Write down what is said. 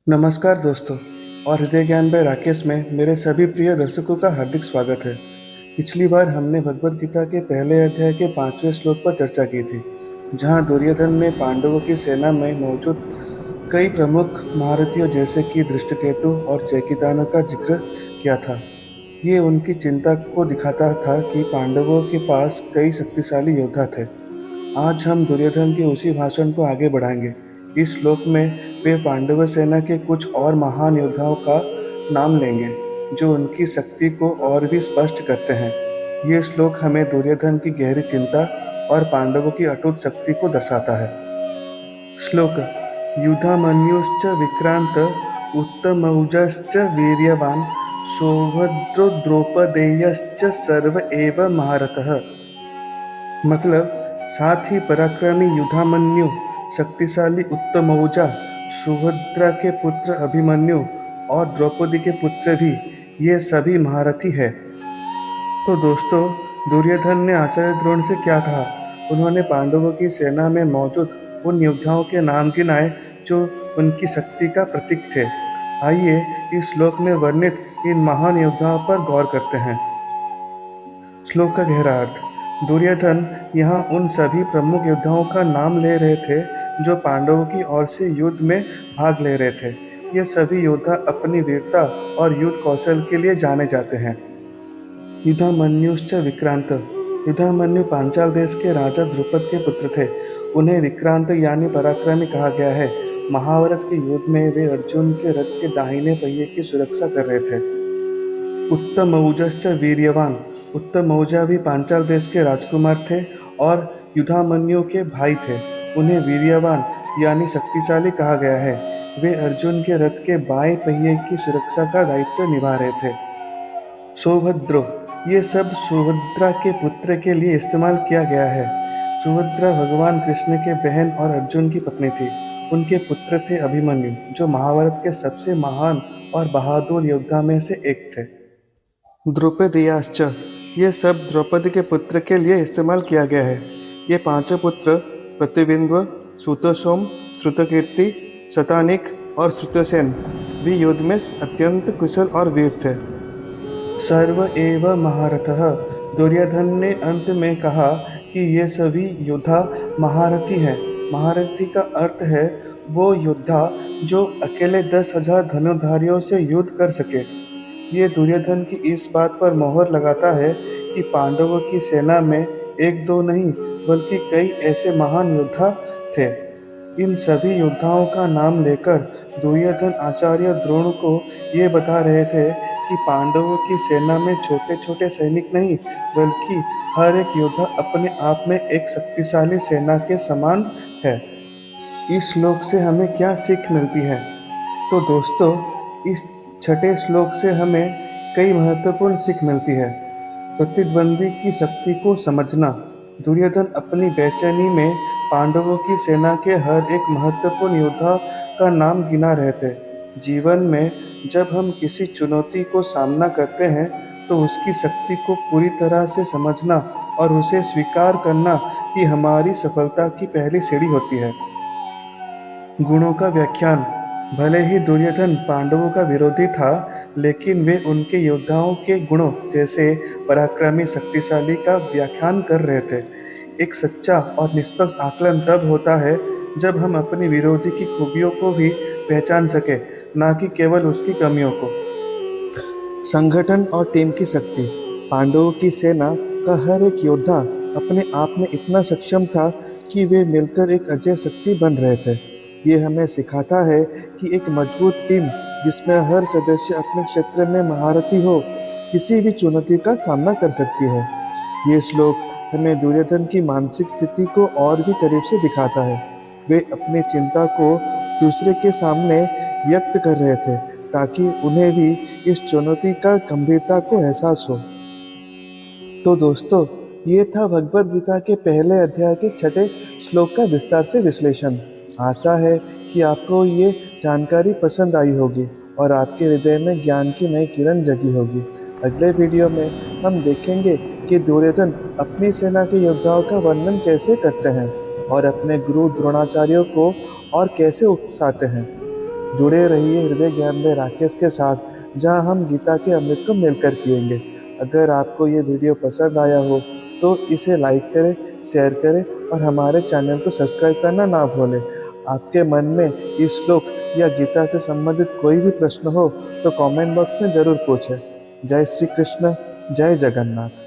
नमस्कार दोस्तों और हृदय ज्ञान बाय राकेश में मेरे सभी प्रिय दर्शकों का हार्दिक स्वागत है। पिछली बार हमने भगवद गीता के पहले अध्याय के 5वें श्लोक पर चर्चा की थी, जहां दुर्योधन ने पांडवों की सेना में मौजूद कई प्रमुख महारथियों जैसे कि धृष्टकेतु और चेकितान का जिक्र किया था। ये उनकी चिंता को दिखाता था कि पांडवों के पास कई शक्तिशाली योद्धा थे। आज हम दुर्योधन के उसी भाषण को आगे बढ़ाएंगे। इस श्लोक में वे पांडव सेना के कुछ और महान योद्धाओं का नाम लेंगे, जो उनकी शक्ति को और भी स्पष्ट करते हैं। ये श्लोक हमें दुर्योधन की गहरी चिंता और पांडवों की अटूट शक्ति को दर्शाता है। श्लोक: युधामन्युश्च विक्रांत उत्तमौजाश्च वीर्यवान् सौभद्रो द्रौपदेयश्च सर्व एव महारथः। मतलब, साथ ही पराक्रमी युधामन्यु, शक्तिशाली उत्तमौजा, सुभद्रा के पुत्र अभिमन्यु और द्रौपदी के पुत्र भी, ये सभी महारथी हैं। तो दोस्तों, दुर्योधन ने आचार्य द्रोण से क्या कहा? उन्होंने पांडवों की सेना में मौजूद उन योद्धाओं के नाम गिनाए जो उनकी शक्ति का प्रतीक थे। आइए इस श्लोक में वर्णित इन महान योद्धाओं पर गौर करते हैं। श्लोक का गहरा अर्थ: दुर्योधन यहाँ उन सभी प्रमुख योद्धाओं का नाम ले रहे थे जो पांडवों की ओर से युद्ध में भाग ले रहे थे। ये सभी योद्धा अपनी वीरता और युद्ध कौशल के लिए जाने जाते हैं। युधामन्युश्च विक्रांत: युधामन्यु पांचाल देश के राजा द्रुपद के पुत्र थे। उन्हें विक्रांत यानी पराक्रमी कहा गया है। महाभारत के युद्ध में वे अर्जुन के रथ के दाहिने पहिए की सुरक्षा कर रहे थे। उत्तमौजाश्च वीर्यवान: उत्तमौजा भी पांचाल देश के राजकुमार थे और युधामन्यु के भाई थे। उन्हें वीर्यवान यानी शक्तिशाली कहा गया है। वे अर्जुन के रथ के बाएं पहिए की सुरक्षा का दायित्व निभा रहे थे। सौभद्रो: ये शब्द सुभद्रा के पुत्र के लिए इस्तेमाल किया गया है। सुभद्रा भगवान कृष्ण के बहन और अर्जुन की पत्नी थी। उनके पुत्र थे अभिमन्यु, जो महाभारत के सबसे महान और बहादुर योद्धा में से एक थे। द्रौपदेयाश्च: ये शब्द द्रौपदी के पुत्र के लिए इस्तेमाल किया गया है। ये पांचों पुत्र प्रतिबिंब, श्रुतसोम, श्रुतकीर्ति, शतानीक और श्रुतसेन भी युद्ध में अत्यंत कुशल और वीर थे। सर्व एव महारथः: दुर्योधन ने अंत में कहा कि ये सभी योद्धा महारथी हैं। महारथी का अर्थ है वो योद्धा जो अकेले 10,000 धनुर्धारियों से युद्ध कर सके। ये दुर्योधन की इस बात पर मोहर लगाता है कि पांडवों की सेना में एक दो नहीं बल्कि कई ऐसे महान योद्धा थे। इन सभी योद्धाओं का नाम लेकर दुर्योधन आचार्य द्रोण को ये बता रहे थे कि पांडवों की सेना में छोटे छोटे सैनिक नहीं बल्कि हर एक योद्धा अपने आप में एक शक्तिशाली सेना के समान है। इस श्लोक से हमें क्या सीख मिलती है? तो दोस्तों, इस छठे श्लोक से हमें कई महत्वपूर्ण सीख मिलती है। प्रतिद्वंदी की शक्ति को समझना: दुर्योधन अपनी बेचैनी में पांडवों की सेना के हर एक महत्वपूर्ण योद्धा का नाम गिना रहे थे। जीवन में जब हम किसी चुनौती को सामना करते हैं तो उसकी शक्ति को पूरी तरह से समझना और उसे स्वीकार करना ही हमारी सफलता की पहली सीढ़ी होती है। गुणों का व्याख्यान: भले ही दुर्योधन पांडवों का विरोधी था, लेकिन वे उनके योद्धाओं के गुणों जैसे पराक्रमी, शक्तिशाली का व्याख्यान कर रहे थे। एक सच्चा और निष्पक्ष आकलन तब होता है जब हम अपने विरोधी की खूबियों को भी पहचान सके, न कि केवल उसकी कमियों को। संगठन और टीम की शक्ति: पांडवों की सेना का हर एक योद्धा अपने आप में इतना सक्षम था कि वे मिलकर एक अजय शक्ति बन रहे थे। ये हमें सिखाता है कि एक मजबूत टीम जिसमें हर सदस्य अपने क्षेत्र में महारथी हो, किसी भी चुनौती का सामना कर सकती है। ये श्लोक हमें दुर्योधन की मानसिक स्थिति को और भी करीब से दिखाता है। वे अपनी चिंता को दूसरे के सामने व्यक्त कर रहे थे ताकि उन्हें भी इस चुनौती का गंभीरता को एहसास हो। तो दोस्तों, ये था भगवद गीता के पहले अध्याय के छठे श्लोक का विस्तार से विश्लेषण। आशा है कि आपको ये जानकारी पसंद आई होगी और आपके हृदय में ज्ञान की नई किरण जगी होगी। अगले वीडियो में हम देखेंगे कि दुर्योधन अपनी सेना के योद्धाओं का वर्णन कैसे करते हैं और अपने गुरु द्रोणाचार्यों को और कैसे उकसाते हैं। जुड़े रहिए हृदय ज्ञान में राकेश के साथ, जहां हम गीता के अमृत को मिलकर पिएंगे। अगर आपको ये वीडियो पसंद आया हो तो इसे लाइक करें, शेयर करें और हमारे चैनल को सब्सक्राइब करना ना भूलें। आपके मन में इस श्लोक या गीता से संबंधित कोई भी प्रश्न हो तो कमेंट बॉक्स में ज़रूर पूछें। जय श्री कृष्ण, जय जगन्नाथ।